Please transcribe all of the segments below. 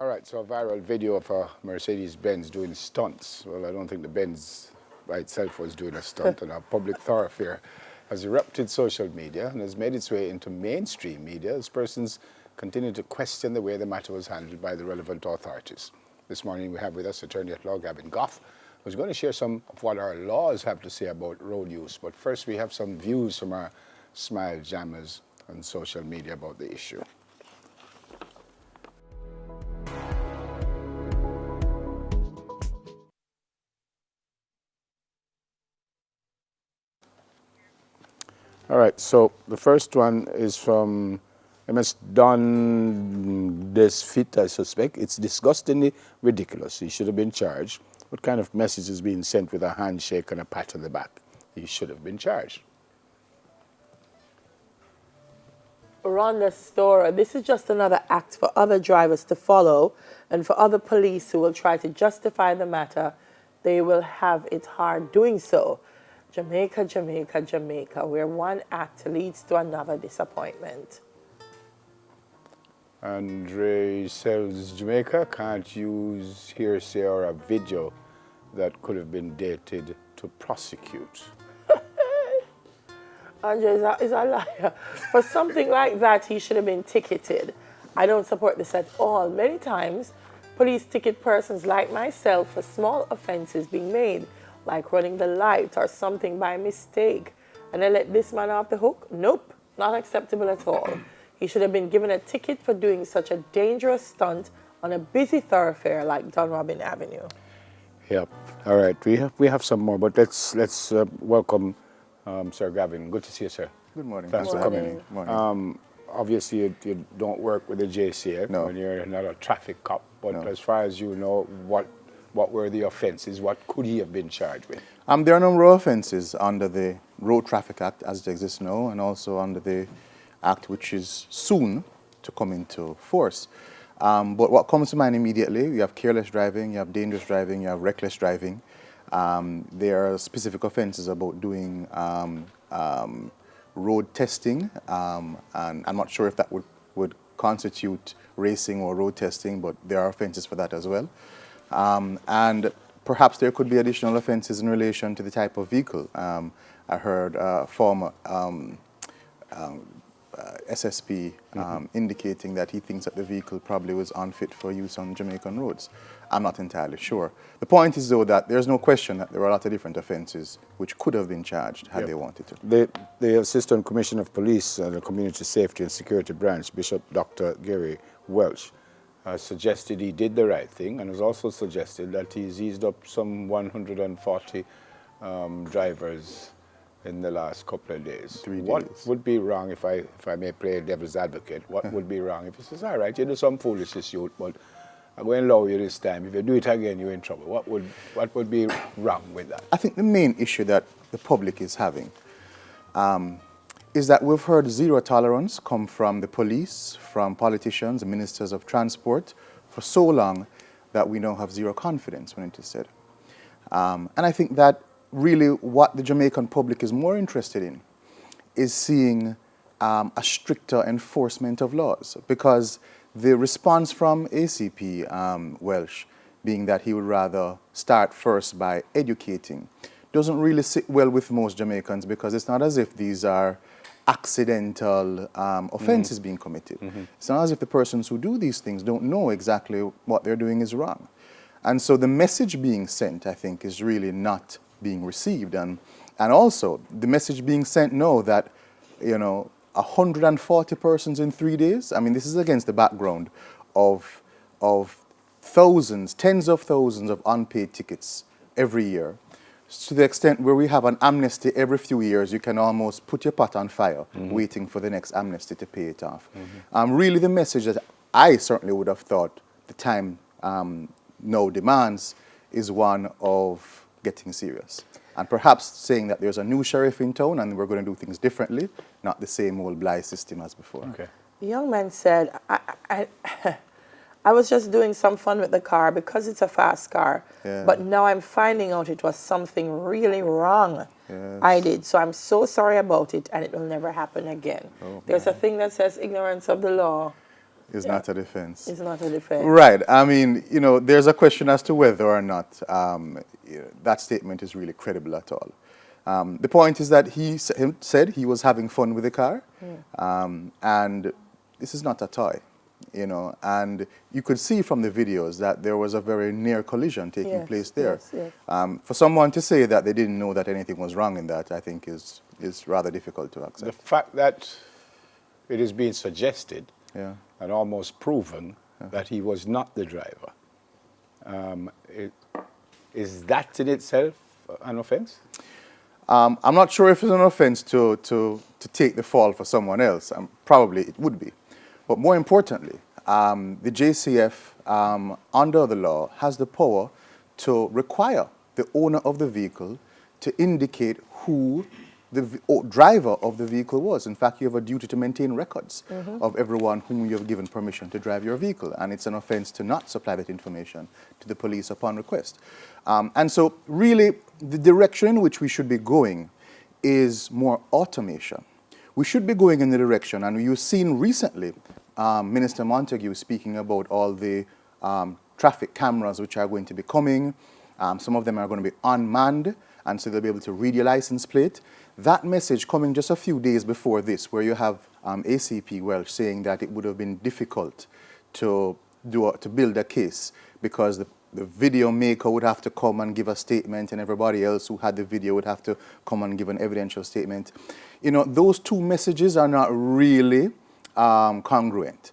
All right, so a viral video of a Mercedes-Benz doing stunts. Well, I don't think the Benz by itself was doing a stunt on a public thoroughfare has erupted social media and has made its way into mainstream media as persons continue to question the way the matter was handled by the relevant authorities. This morning we have with us Attorney at Law Gavin Goffe, who's going to share some of what our laws have to say about road use. But first we have some views from our Smile Jammers on social media about the issue. All right, so the first one is from MS Don Desfit, I suspect. It's disgustingly ridiculous. He should have been charged. What kind of message is being sent with a handshake and a pat on the back? He should have been charged. Rhonda Storer, this is just another act for other drivers to follow and for other police who will try to justify the matter. They will have it hard doing so. Jamaica, Jamaica, Jamaica, where one act leads to another disappointment. Andre says Jamaica can't use hearsay or a video that could have been dated to prosecute. Andre is a liar. For something like that, he should have been ticketed. I don't support this at all. Many times, police ticket persons like myself for small offenses being made, like running the light or something by mistake, and then let this man off the hook? Nope, not acceptable at all. He should have been given a ticket for doing such a dangerous stunt on a busy thoroughfare like Dunrobin Avenue. Yep. All right, we have some more, but let's welcome Sir Gavin. Good to see you, sir. Good morning. Thanks for coming. Morning. Obviously, you don't work with the JCF. No. When you're not a traffic cop, but No. as far as you know, what were the offenses? What could he have been charged with? There are a number of offences under the Road Traffic Act as it exists now, and also under the Act which is soon to come into force. But what comes to mind immediately, you have careless driving, you have dangerous driving, you have reckless driving. There are specific offences about doing road testing, and I'm not sure if that would constitute racing or road testing, but there are offences for that as well. And perhaps there could be additional offences in relation to the type of vehicle. I heard former SSP indicating that he thinks that the vehicle probably was unfit for use on Jamaican roads. I'm not entirely sure. The point is, though, that there's no question that there are a lot of different offences which could have been charged had they wanted to. The Assistant Commissioner of Police and the Community Safety and Security Branch, Bishop Dr. Gary Welch, suggested he did the right thing, and has also suggested that he's eased up some 140 drivers in the last couple of days. 3 days. What would be wrong, if I may play devil's advocate, what would be wrong if he says, all right, you do some foolishness, youth, but I'm going to allow you this time. If you do it again, you're in trouble. What would be wrong with that? I think the main issue that the public is having is that we've heard zero tolerance come from the police, from politicians, and ministers of transport for so long that we now have zero confidence when it is said. And I think that really what the Jamaican public is more interested in is seeing a stricter enforcement of laws, because the response from ACP Welsh, being that he would rather start first by educating, doesn't really sit well with most Jamaicans, because it's not as if these are accidental offences being committed. It's not as if the persons who do these things don't know exactly what they're doing is wrong. And so the message being sent, I think, is really not being received. And also, the message being sent now that, 140 persons in 3 days, I mean, this is against the background of thousands, tens of thousands of unpaid tickets every year, to the extent where we have an amnesty every few years. You can almost put your pot on fire waiting for the next amnesty to pay it off. Really the message that I certainly would have thought the time now demands is one of getting serious. And perhaps saying that there's a new sheriff in town and we're going to do things differently, not the same old Bly system as before. Okay. The young man said, I was just doing some fun with the car because it's a fast car, but now I'm finding out it was something really wrong I did. So I'm so sorry about it, and it will never happen again. There's a thing that says ignorance of the law is not a defense. It's not a defense. Right. I mean, you know, there's a question as to whether or not that statement is really credible at all. The point is that he said he was having fun with the car, and this is not a toy, you know. And you could see from the videos that there was a very near collision taking place there. Yes, yes. For someone to say that they didn't know that anything was wrong in that, I think is rather difficult to accept. The fact that it is being suggested Yeah. and almost proven that he was not the driver, is that in itself an offense? I'm not sure if it's an offense to take the fall for someone else. Probably it would be. But more importantly, the JCF, under the law, has the power to require the owner of the vehicle to indicate who the driver of the vehicle was. In fact, you have a duty to maintain records of everyone whom you have given permission to drive your vehicle. And it's an offense to not supply that information to the police upon request. And so really, the direction in which we should be going is more automation. We should be going in the direction, and you've seen recently Minister Montague speaking about all the traffic cameras which are going to be coming. Some of them are going to be unmanned, and so they'll be able to read your license plate. That message coming just a few days before this, where you have ACP Welsh saying that it would have been difficult to build a case because the video maker would have to come and give a statement, and everybody else who had the video would have to come and give an evidential statement. You know, those two messages are not really congruent.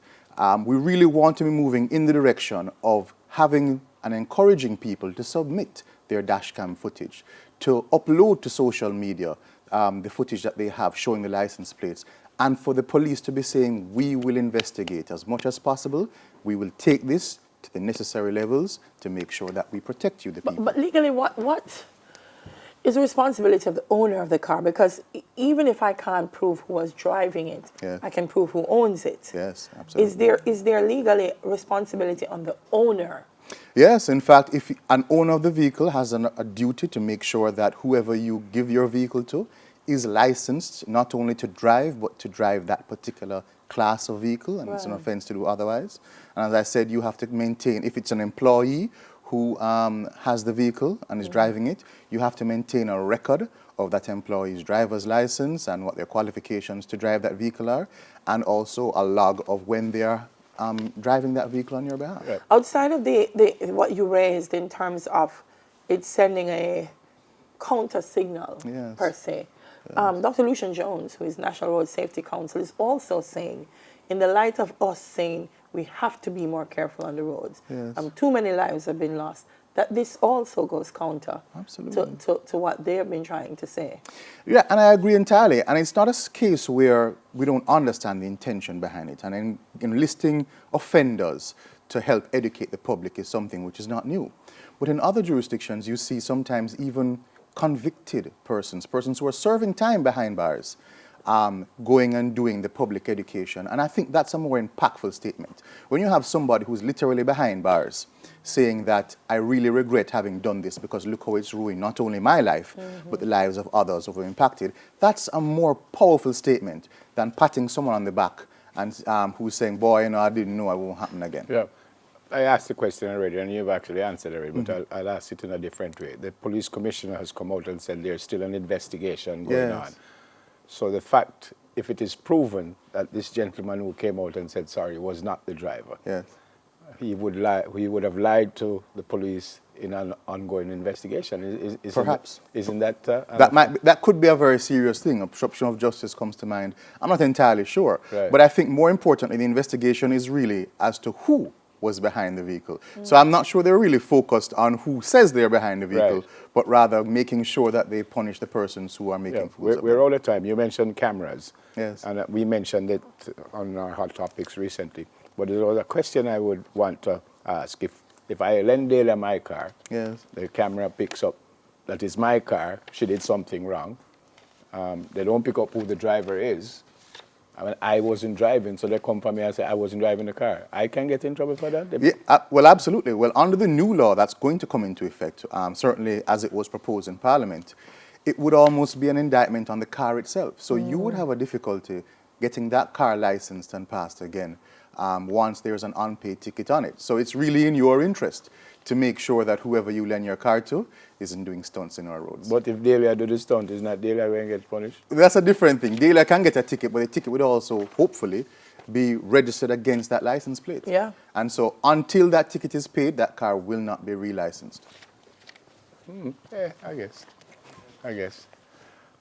We really want to be moving in the direction of having and encouraging people to submit their dashcam footage, to upload to social media the footage that they have showing the license plates, and for the police to be saying, we will investigate as much as possible. We will take this to the necessary levels to make sure that we protect you, the people. But legally, what is the responsibility of the owner of the car? Because even if I can't prove who was driving it, I can prove who owns it. Yes, absolutely. Is there legally responsibility on the owner? Yes, in fact, if an owner of the vehicle has a duty to make sure that whoever you give your vehicle to is licensed not only to drive, but to drive that particular class of vehicle, and it's an offense to do otherwise. And as I said, you have to maintain, if it's an employee who has the vehicle and is driving it, you have to maintain a record of that employee's driver's license and what their qualifications to drive that vehicle are, and also a log of when they are driving that vehicle on your behalf. Right. Outside of what you raised in terms of it sending a counter signal per se, Dr. Lucian Jones, who is National Road Safety Council, is also saying, in the light of us saying we have to be more careful on the roads, too many lives have been lost, that this also goes counter to what they have been trying to say. Yeah, and I agree entirely. And it's not a case where we don't understand the intention behind it. And in enlisting offenders to help educate the public is something which is not new. But in other jurisdictions, you see sometimes even convicted persons who are serving time behind bars, going and doing the public education. And I think that's a more impactful statement. When you have somebody who's literally behind bars saying that I really regret having done this because look how it's ruined not only my life, but the lives of others who were impacted, that's a more powerful statement than patting someone on the back and who's saying, boy, you know, I didn't know it won't happen again. Yeah. I asked the question already, and you've actually answered already, but I'll ask it in a different way. The police commissioner has come out and said there's still an investigation going on. So the fact, if it is proven that this gentleman who came out and said sorry was not the driver, he would have lied to the police in an ongoing investigation. Perhaps. Isn't that... that could be a very serious thing. Obstruction of justice comes to mind. I'm not entirely sure. Right. But I think more importantly, the investigation is really as to who was behind the vehicle. So I'm not sure they're really focused on who says they're behind the vehicle, but rather making sure that they punish the persons who are making fools of we're them. all the time. You mentioned cameras. Yes. And we mentioned it on our hot topics recently. But there was a question I would want to ask. If I lend Dale my car, the camera picks up that is my car, she did something wrong. They don't pick up who the driver is. I mean, I wasn't driving, so they come for me and say I wasn't driving the car. I can get in trouble for that? Yeah, well, absolutely. Well, under the new law that's going to come into effect, certainly as it was proposed in Parliament, it would almost be an indictment on the car itself. So you would have a difficulty getting that car licensed and passed again. once there's an unpaid ticket on it. So it's really in your interest to make sure that whoever you lend your car to isn't doing stunts in our roads. But if Delia do the stunt, is not Delia going to get punished? That's a different thing. Dealer can get a ticket, but the ticket would also, hopefully, be registered against that license plate. Yeah. And so until that ticket is paid, that car will not be relicensed. Yeah, I guess.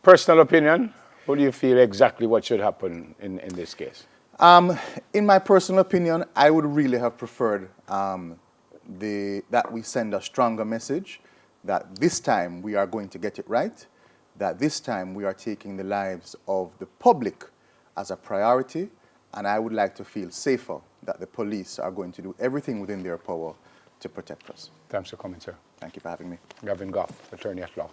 Personal opinion, what do you feel exactly what should happen in this case? In my personal opinion, I would really have preferred that we send a stronger message that this time we are going to get it right, that this time we are taking the lives of the public as a priority, and I would like to feel safer that the police are going to do everything within their power to protect us. Thanks for coming, sir. Thank you for having me. Gavin Goffe, attorney at law.